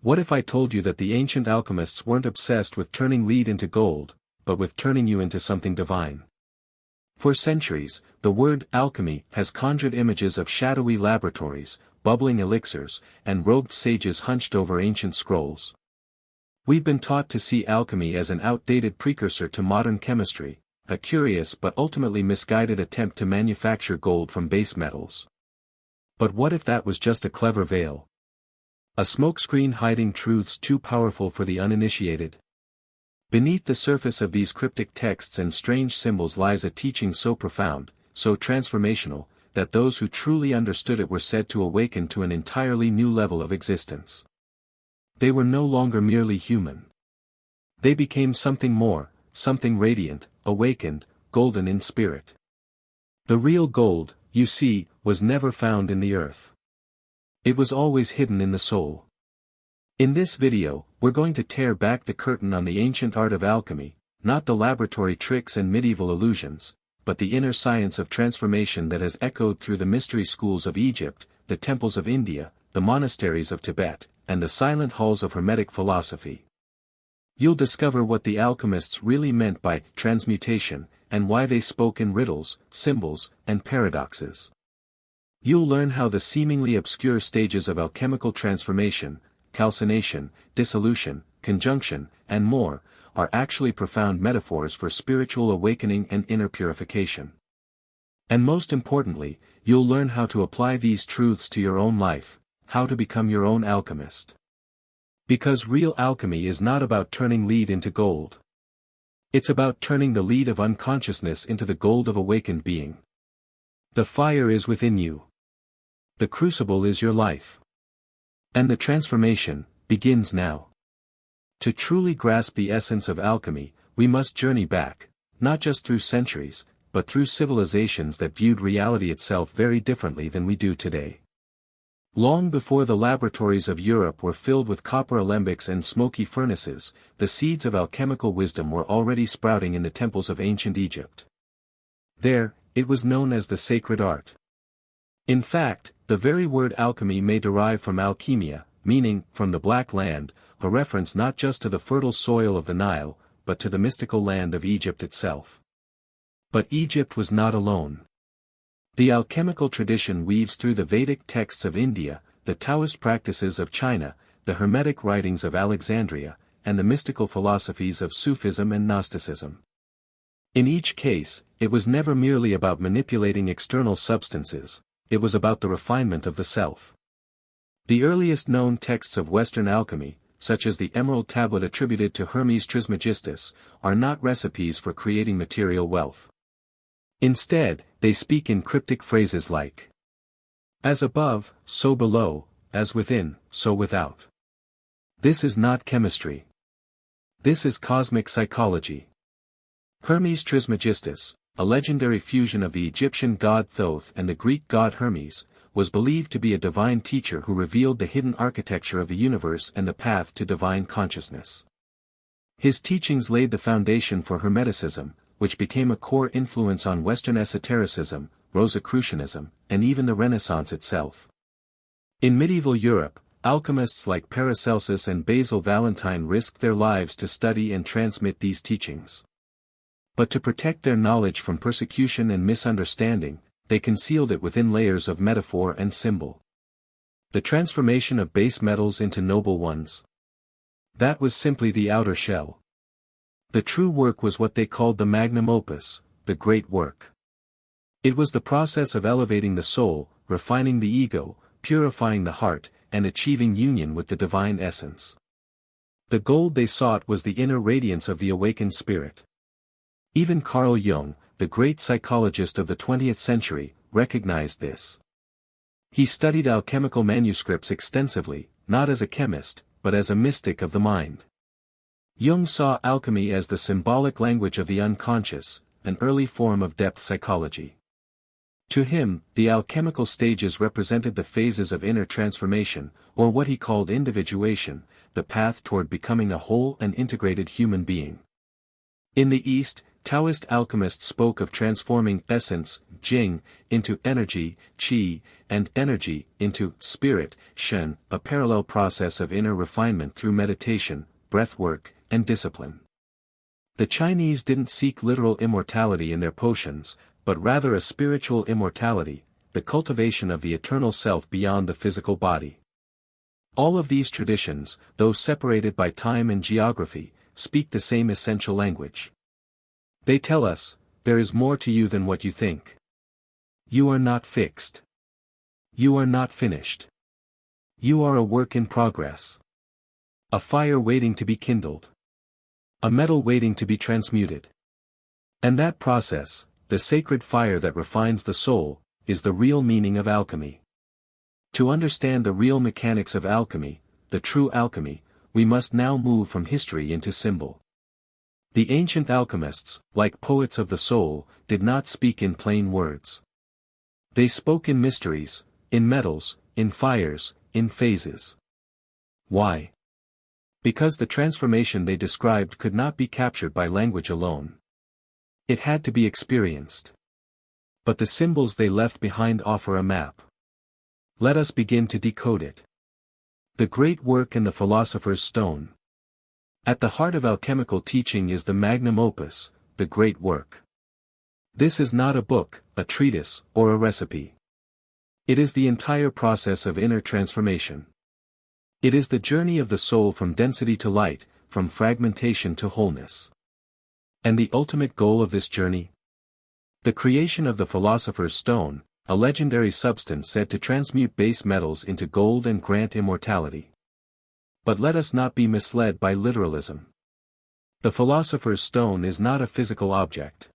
What if I told you that the ancient alchemists weren't obsessed with turning lead into gold, but with turning you into something divine? For centuries, the word alchemy has conjured images of shadowy laboratories, bubbling elixirs, and robed sages hunched over ancient scrolls. We've been taught to see alchemy as an outdated precursor to modern chemistry, a curious but ultimately misguided attempt to manufacture gold from base metals. But what if that was just a clever veil? A smokescreen hiding truths too powerful for the uninitiated? Beneath the surface of these cryptic texts and strange symbols lies a teaching so profound, so transformational, that those who truly understood it were said to awaken to an entirely new level of existence. They were no longer merely human. They became something more, something radiant, awakened, golden in spirit. The real gold, you see, was never found in the earth. It was always hidden in the soul. In this video, we're going to tear back the curtain on the ancient art of alchemy, not the laboratory tricks and medieval illusions, but the inner science of transformation that has echoed through the mystery schools of Egypt, the temples of India, the monasteries of Tibet, and the silent halls of Hermetic philosophy. You'll discover what the alchemists really meant by transmutation, and why they spoke in riddles, symbols, and paradoxes. You'll learn how the seemingly obscure stages of alchemical transformation, calcination, dissolution, conjunction, and more, are actually profound metaphors for spiritual awakening and inner purification. And most importantly, you'll learn how to apply these truths to your own life, how to become your own alchemist. Because real alchemy is not about turning lead into gold. It's about turning the lead of unconsciousness into the gold of awakened being. The fire is within you. The crucible is your life. And the transformation begins now. To truly grasp the essence of alchemy, we must journey back, not just through centuries, but through civilizations that viewed reality itself very differently than we do today. Long before the laboratories of Europe were filled with copper alembics and smoky furnaces, the seeds of alchemical wisdom were already sprouting in the temples of ancient Egypt. There, it was known as the sacred art. In fact, the very word alchemy may derive from alchemia, meaning, from the Black Land, a reference not just to the fertile soil of the Nile, but to the mystical land of Egypt itself. But Egypt was not alone. The alchemical tradition weaves through the Vedic texts of India, the Taoist practices of China, the Hermetic writings of Alexandria, and the mystical philosophies of Sufism and Gnosticism. In each case, it was never merely about manipulating external substances, it was about the refinement of the self. The earliest known texts of Western alchemy, such as the Emerald Tablet attributed to Hermes Trismegistus, are not recipes for creating material wealth. Instead, they speak in cryptic phrases like, "As above, so below, as within, so without." This is not chemistry. This is cosmic psychology. Hermes Trismegistus, a legendary fusion of the Egyptian god Thoth and the Greek god Hermes, was believed to be a divine teacher who revealed the hidden architecture of the universe and the path to divine consciousness. His teachings laid the foundation for Hermeticism, which became a core influence on Western esotericism, Rosicrucianism, and even the Renaissance itself. In medieval Europe, alchemists like Paracelsus and Basil Valentine risked their lives to study and transmit these teachings. But to protect their knowledge from persecution and misunderstanding, they concealed it within layers of metaphor and symbol. The transformation of base metals into noble ones. That was simply the outer shell. The true work was what they called the Magnum Opus, the great work. It was the process of elevating the soul, refining the ego, purifying the heart, and achieving union with the divine essence. The gold they sought was the inner radiance of the awakened spirit. Even Carl Jung, the great psychologist of the 20th century, recognized this. He studied alchemical manuscripts extensively, not as a chemist, but as a mystic of the mind. Jung saw alchemy as the symbolic language of the unconscious, an early form of depth psychology. To him, the alchemical stages represented the phases of inner transformation, or what he called individuation, the path toward becoming a whole and integrated human being. In the East, Taoist alchemists spoke of transforming essence, jing, into energy, qi, and energy, into spirit, shen, a parallel process of inner refinement through meditation, breathwork, and discipline. The Chinese didn't seek literal immortality in their potions, but rather a spiritual immortality, the cultivation of the eternal self beyond the physical body. All of these traditions, though separated by time and geography, speak the same essential language. They tell us, there is more to you than what you think. You are not fixed. You are not finished. You are a work in progress. A fire waiting to be kindled. A metal waiting to be transmuted. And that process, the sacred fire that refines the soul, is the real meaning of alchemy. To understand the real mechanics of alchemy, the true alchemy, we must now move from history into symbol. The ancient alchemists, like poets of the soul, did not speak in plain words. They spoke in mysteries, in metals, in fires, in phases. Why? Because the transformation they described could not be captured by language alone. It had to be experienced. But the symbols they left behind offer a map. Let us begin to decode it. The great work in the Philosopher's Stone. At the heart of alchemical teaching is the Magnum Opus, the great work. This is not a book, a treatise, or a recipe. It is the entire process of inner transformation. It is the journey of the soul from density to light, from fragmentation to wholeness. And the ultimate goal of this journey? The creation of the Philosopher's Stone, a legendary substance said to transmute base metals into gold and grant immortality. But let us not be misled by literalism. The Philosopher's Stone is not a physical object.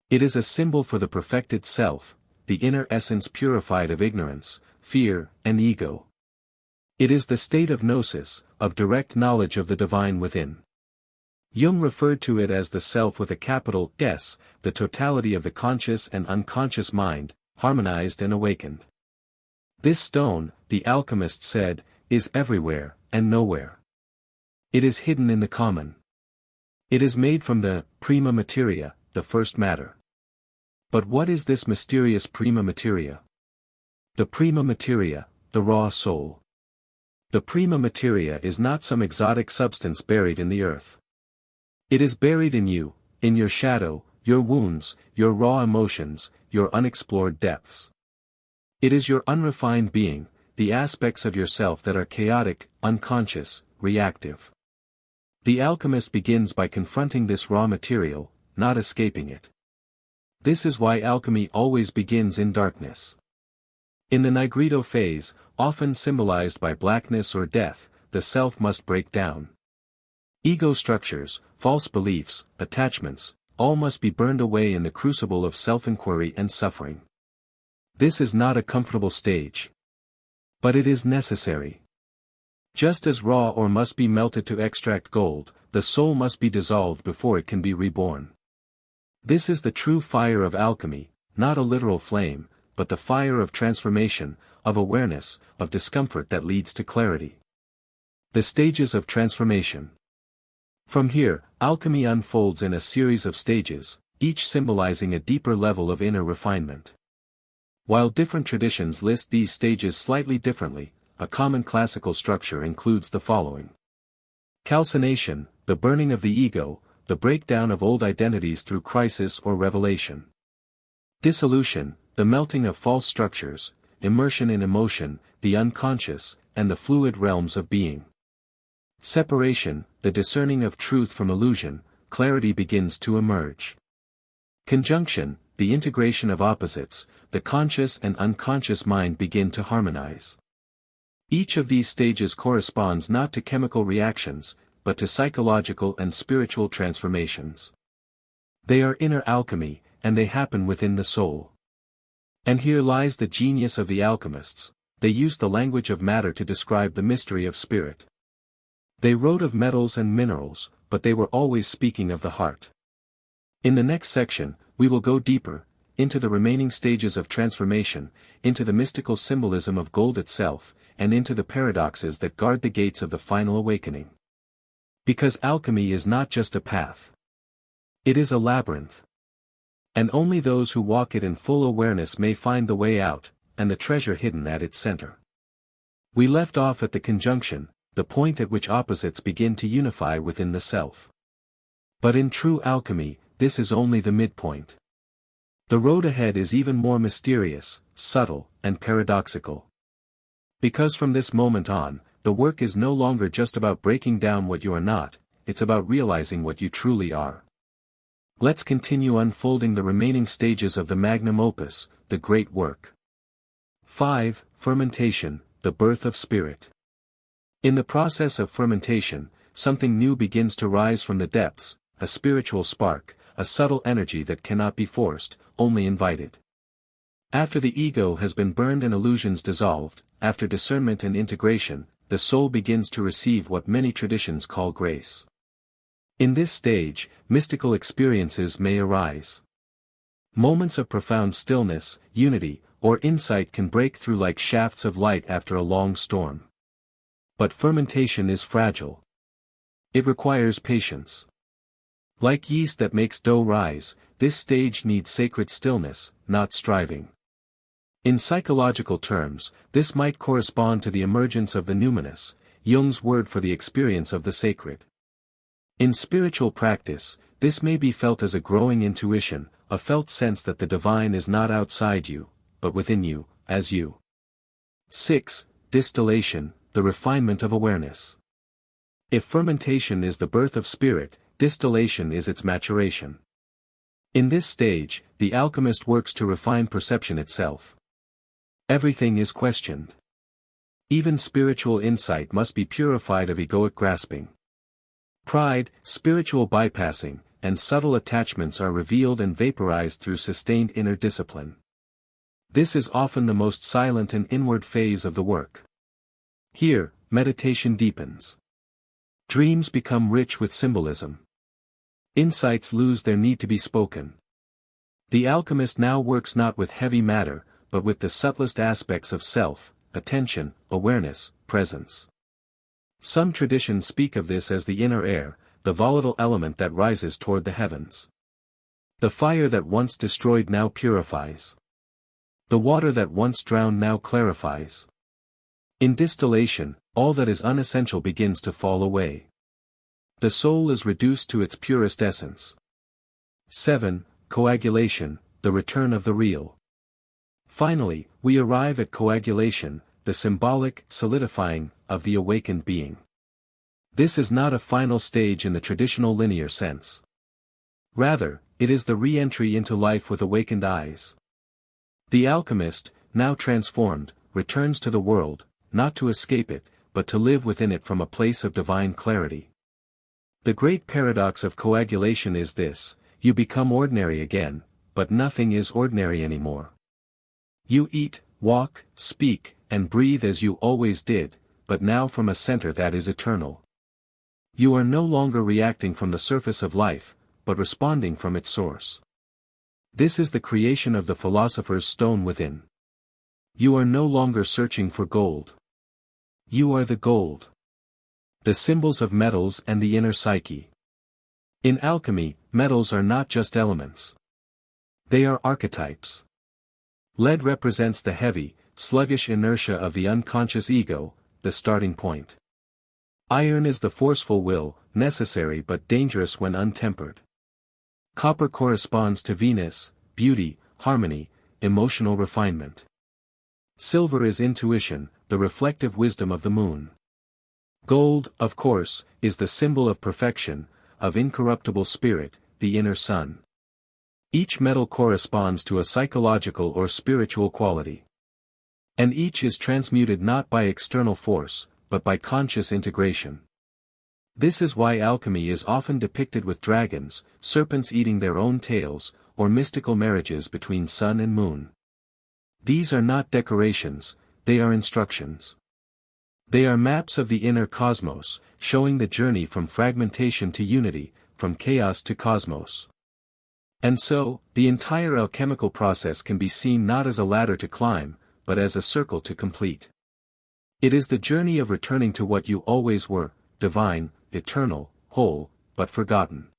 It is a symbol for the perfected self, the inner essence purified of ignorance, fear, and ego. It is the state of gnosis, of direct knowledge of the divine within. Jung referred to it as the self with a capital S, the totality of the conscious and unconscious mind, harmonized and awakened. This stone, the alchemist said, is everywhere, and nowhere. It is hidden in the common. It is made from the prima materia, the first matter. But what is this mysterious prima materia? The prima materia, the raw soul. The prima materia is not some exotic substance buried in the earth. It is buried in you, in your shadow, your wounds, your raw emotions, your unexplored depths. It is your unrefined being, the aspects of yourself that are chaotic, unconscious, reactive. The alchemist begins by confronting this raw material, not escaping it. This is why alchemy always begins in darkness. In the Nigredo phase, often symbolized by blackness or death, the self must break down. Ego structures, false beliefs, attachments, all must be burned away in the crucible of self-inquiry and suffering. This is not a comfortable stage. But it is necessary. Just as raw ore must be melted to extract gold, the soul must be dissolved before it can be reborn. This is the true fire of alchemy, not a literal flame, but the fire of transformation, of awareness, of discomfort that leads to clarity. The stages of transformation. From here, alchemy unfolds in a series of stages, each symbolizing a deeper level of inner refinement. While different traditions list these stages slightly differently, a common classical structure includes the following. Calcination, the burning of the ego, the breakdown of old identities through crisis or revelation. Dissolution, the melting of false structures, immersion in emotion, the unconscious, and the fluid realms of being. Separation, the discerning of truth from illusion, clarity begins to emerge. Conjunction, the integration of opposites, the conscious and unconscious mind begin to harmonize. Each of these stages corresponds not to chemical reactions, but to psychological and spiritual transformations. They are inner alchemy, and they happen within the soul. And here lies the genius of the alchemists, they used the language of matter to describe the mystery of spirit. They wrote of metals and minerals, but they were always speaking of the heart. In the next section, we will go deeper, into the remaining stages of transformation, into the mystical symbolism of gold itself, and into the paradoxes that guard the gates of the final awakening. Because alchemy is not just a path. It is a labyrinth. And only those who walk it in full awareness may find the way out, and the treasure hidden at its center. We left off at the conjunction, the point at which opposites begin to unify within the self. But in true alchemy, this is only the midpoint. The road ahead is even more mysterious, subtle, and paradoxical. Because from this moment on, the work is no longer just about breaking down what you are not, it's about realizing what you truly are. Let's continue unfolding the remaining stages of the Magnum Opus, the great work. 5. Fermentation, the birth of spirit. In the process of fermentation, something new begins to rise from the depths, a spiritual spark, a subtle energy that cannot be forced, only invited. After the ego has been burned and illusions dissolved, after discernment and integration, the soul begins to receive what many traditions call grace. In this stage, mystical experiences may arise. Moments of profound stillness, unity, or insight can break through like shafts of light after a long storm. But fermentation is fragile. It requires patience. Like yeast that makes dough rise, this stage needs sacred stillness, not striving. In psychological terms, this might correspond to the emergence of the numinous, Jung's word for the experience of the sacred. In spiritual practice, this may be felt as a growing intuition, a felt sense that the divine is not outside you, but within you, as you. 6. Distillation, the refinement of awareness. If fermentation is the birth of spirit, distillation is its maturation. In this stage, the alchemist works to refine perception itself. Everything is questioned. Even spiritual insight must be purified of egoic grasping. Pride, spiritual bypassing, and subtle attachments are revealed and vaporized through sustained inner discipline. This is often the most silent and inward phase of the work. Here, meditation deepens. Dreams become rich with symbolism. Insights lose their need to be spoken. The alchemist now works not with heavy matter, but with the subtlest aspects of self, attention, awareness, presence. Some traditions speak of this as the inner air, the volatile element that rises toward the heavens. The fire that once destroyed now purifies. The water that once drowned now clarifies. In distillation, all that is unessential begins to fall away. The soul is reduced to its purest essence. 7. Coagulation, the return of the real. Finally, we arrive at coagulation, the symbolic solidifying of the awakened being. This is not a final stage in the traditional linear sense. Rather, it is the re-entry into life with awakened eyes. The alchemist, now transformed, returns to the world, not to escape it, but to live within it from a place of divine clarity. The great paradox of coagulation is this: you become ordinary again, but nothing is ordinary anymore. You eat, walk, speak, and breathe as you always did, but now from a center that is eternal. You are no longer reacting from the surface of life, but responding from its source. This is the creation of the philosopher's stone within. You are no longer searching for gold. You are the gold. The symbols of metals and the inner psyche. In alchemy, metals are not just elements. They are archetypes. Lead represents the heavy, sluggish inertia of the unconscious ego, the starting point. Iron is the forceful will, necessary but dangerous when untempered. Copper corresponds to Venus, beauty, harmony, emotional refinement. Silver is intuition, the reflective wisdom of the moon. Gold, of course, is the symbol of perfection, of incorruptible spirit, the inner sun. Each metal corresponds to a psychological or spiritual quality. And each is transmuted not by external force, but by conscious integration. This is why alchemy is often depicted with dragons, serpents eating their own tails, or mystical marriages between sun and moon. These are not decorations, they are instructions. They are maps of the inner cosmos, showing the journey from fragmentation to unity, from chaos to cosmos. And so, the entire alchemical process can be seen not as a ladder to climb, but as a circle to complete. It is the journey of returning to what you always were, divine, eternal, whole, but forgotten.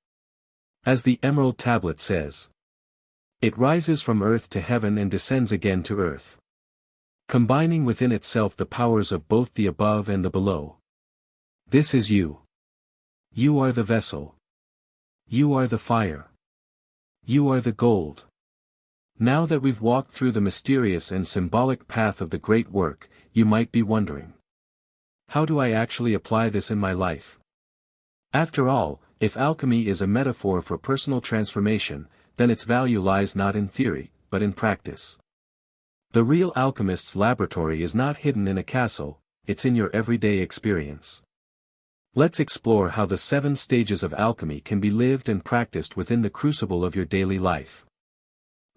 As the Emerald Tablet says, it rises from earth to heaven and descends again to earth, combining within itself the powers of both the above and the below. This is you. You are the vessel. You are the fire. You are the gold. Now that we've walked through the mysterious and symbolic path of the great work, you might be wondering, how do I actually apply this in my life? After all, if alchemy is a metaphor for personal transformation, then its value lies not in theory, but in practice. The real alchemist's laboratory is not hidden in a castle, it's in your everyday experience. Let's explore how the 7 stages of alchemy can be lived and practiced within the crucible of your daily life.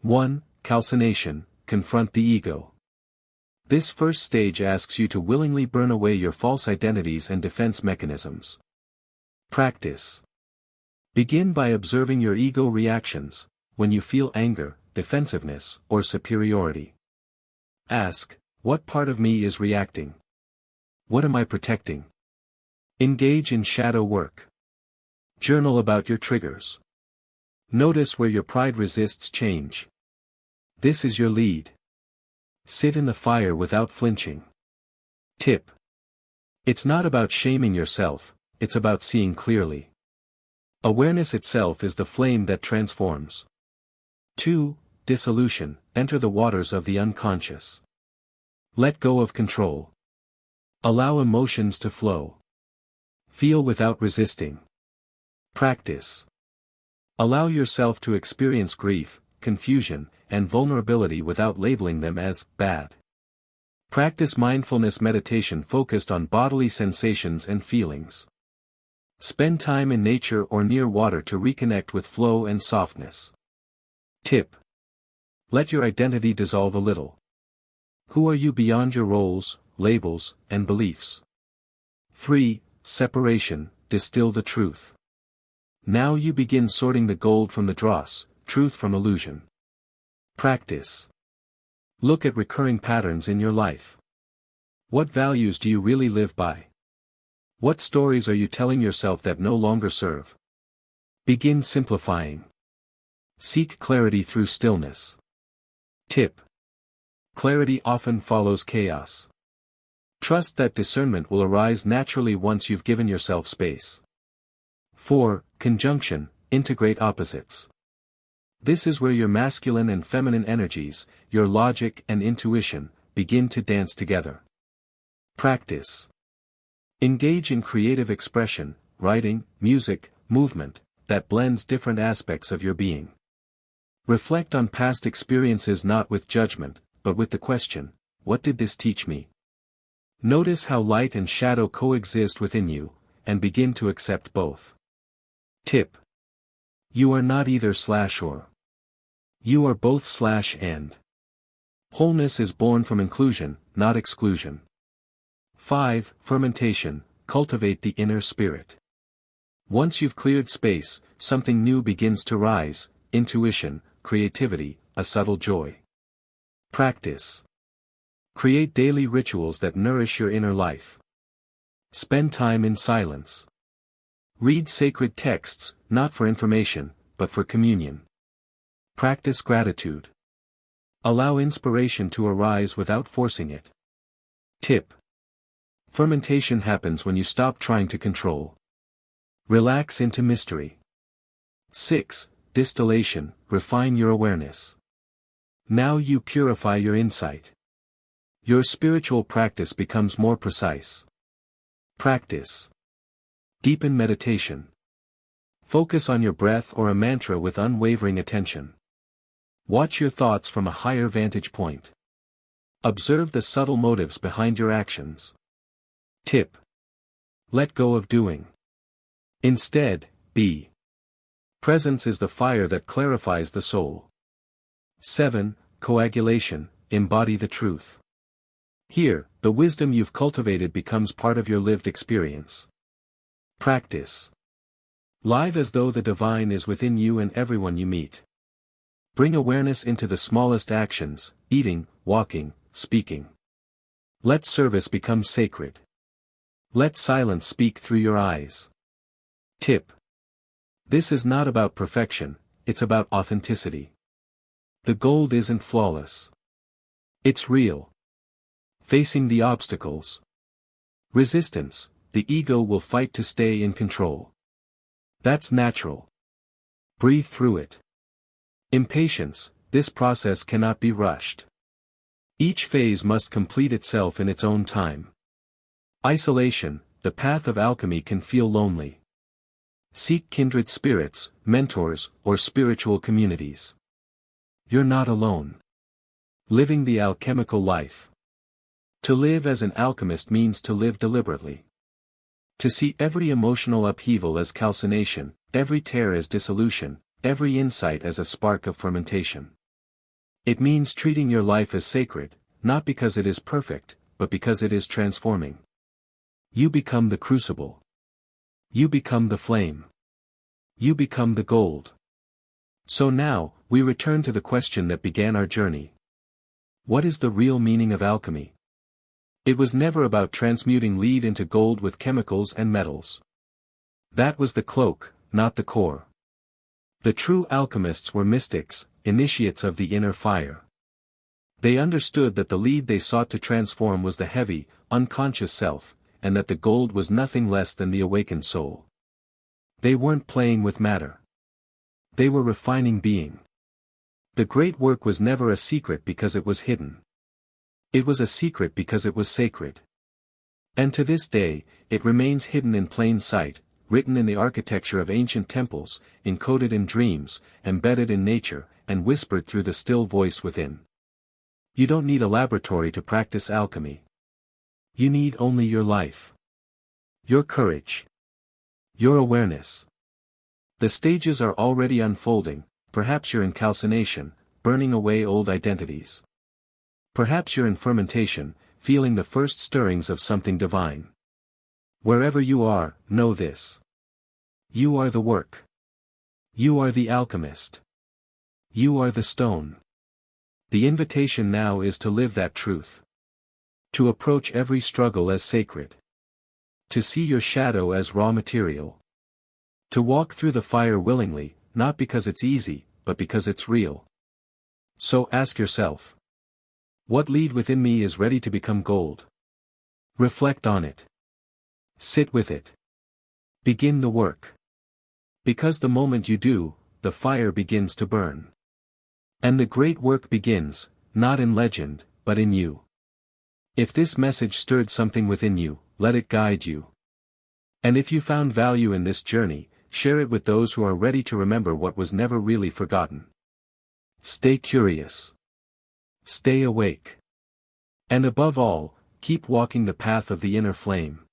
1. Calcination, confront the ego. This first stage asks you to willingly burn away your false identities and defense mechanisms. Practice. Begin by observing your ego reactions, when you feel anger, defensiveness, or superiority. Ask, what part of me is reacting? What am I protecting? Engage in shadow work. Journal about your triggers. Notice where your pride resists change. This is your lead. Sit in the fire without flinching. Tip. It's not about shaming yourself, it's about seeing clearly. Awareness itself is the flame that transforms. 2. Dissolution, enter the waters of the unconscious. Let go of control. Allow emotions to flow. Feel without resisting. Practice. Allow yourself to experience grief, confusion, and vulnerability without labeling them as bad. Practice mindfulness meditation focused on bodily sensations and feelings. Spend time in nature or near water to reconnect with flow and softness. Tip. Let your identity dissolve a little. Who are you beyond your roles, labels, and beliefs? 3. Separation, distill the truth. Now you begin sorting the gold from the dross, truth from illusion. Practice. Look at recurring patterns in your life. What values do you really live by? What stories are you telling yourself that no longer serve? Begin simplifying. Seek clarity through stillness. Tip. Clarity often follows chaos. Trust that discernment will arise naturally once you've given yourself space. 4. Conjunction, integrate opposites. This is where your masculine and feminine energies, your logic and intuition, begin to dance together. Practice. Engage in creative expression, writing, music, movement, that blends different aspects of your being. Reflect on past experiences not with judgment, but with the question, what did this teach me? Notice how light and shadow coexist within you, and begin to accept both. Tip. You are not either/or. You are both/and. Wholeness is born from inclusion, not exclusion. 5. Fermentation, cultivate the inner spirit. Once you've cleared space, something new begins to rise, intuition, creativity, a subtle joy. Practice. Create daily rituals that nourish your inner life. Spend time in silence. Read sacred texts, not for information, but for communion. Practice gratitude. Allow inspiration to arise without forcing it. Tip. Fermentation happens when you stop trying to control. Relax into mystery. 6. Distillation, refine your awareness. Now you purify your insight. Your spiritual practice becomes more precise. Practice. Deepen meditation. Focus on your breath or a mantra with unwavering attention. Watch your thoughts from a higher vantage point. Observe the subtle motives behind your actions. Tip. Let go of doing. Instead, be. Presence is the fire that clarifies the soul. 7. Coagulation, embody the truth. Here, the wisdom you've cultivated becomes part of your lived experience. Practice. Live as though the divine is within you and everyone you meet. Bring awareness into the smallest actions, eating, walking, speaking. Let service become sacred. Let silence speak through your eyes. Tip. This is not about perfection, it's about authenticity. The gold isn't flawless. It's real. Facing the obstacles. Resistance, the ego will fight to stay in control. That's natural. Breathe through it. Impatience, this process cannot be rushed. Each phase must complete itself in its own time. Isolation, the path of alchemy can feel lonely. Seek kindred spirits, mentors, or spiritual communities. You're not alone. Living the alchemical life. To live as an alchemist means to live deliberately. To see every emotional upheaval as calcination, every tear as dissolution, every insight as a spark of fermentation. It means treating your life as sacred, not because it is perfect, but because it is transforming. You become the crucible. You become the flame. You become the gold. So now, we return to the question that began our journey. What is the real meaning of alchemy? It was never about transmuting lead into gold with chemicals and metals. That was the cloak, not the core. The true alchemists were mystics, initiates of the inner fire. They understood that the lead they sought to transform was the heavy, unconscious self, and that the gold was nothing less than the awakened soul. They weren't playing with matter. They were refining being. The great work was never a secret because it was hidden. It was a secret because it was sacred. And to this day, it remains hidden in plain sight, written in the architecture of ancient temples, encoded in dreams, embedded in nature, and whispered through the still voice within. You don't need a laboratory to practice alchemy. You need only your life. Your courage. Your awareness. The stages are already unfolding, perhaps you're in calcination, burning away old identities. Perhaps you're in fermentation, feeling the first stirrings of something divine. Wherever you are, know this. You are the work. You are the alchemist. You are the stone. The invitation now is to live that truth. To approach every struggle as sacred. To see your shadow as raw material. To walk through the fire willingly, not because it's easy, but because it's real. So ask yourself. What lead within me is ready to become gold? Reflect on it. Sit with it. Begin the work. Because the moment you do, the fire begins to burn. And the great work begins, not in legend, but in you. If this message stirred something within you, let it guide you. And if you found value in this journey, share it with those who are ready to remember what was never really forgotten. Stay curious. Stay awake. And above all, keep walking the path of the inner flame.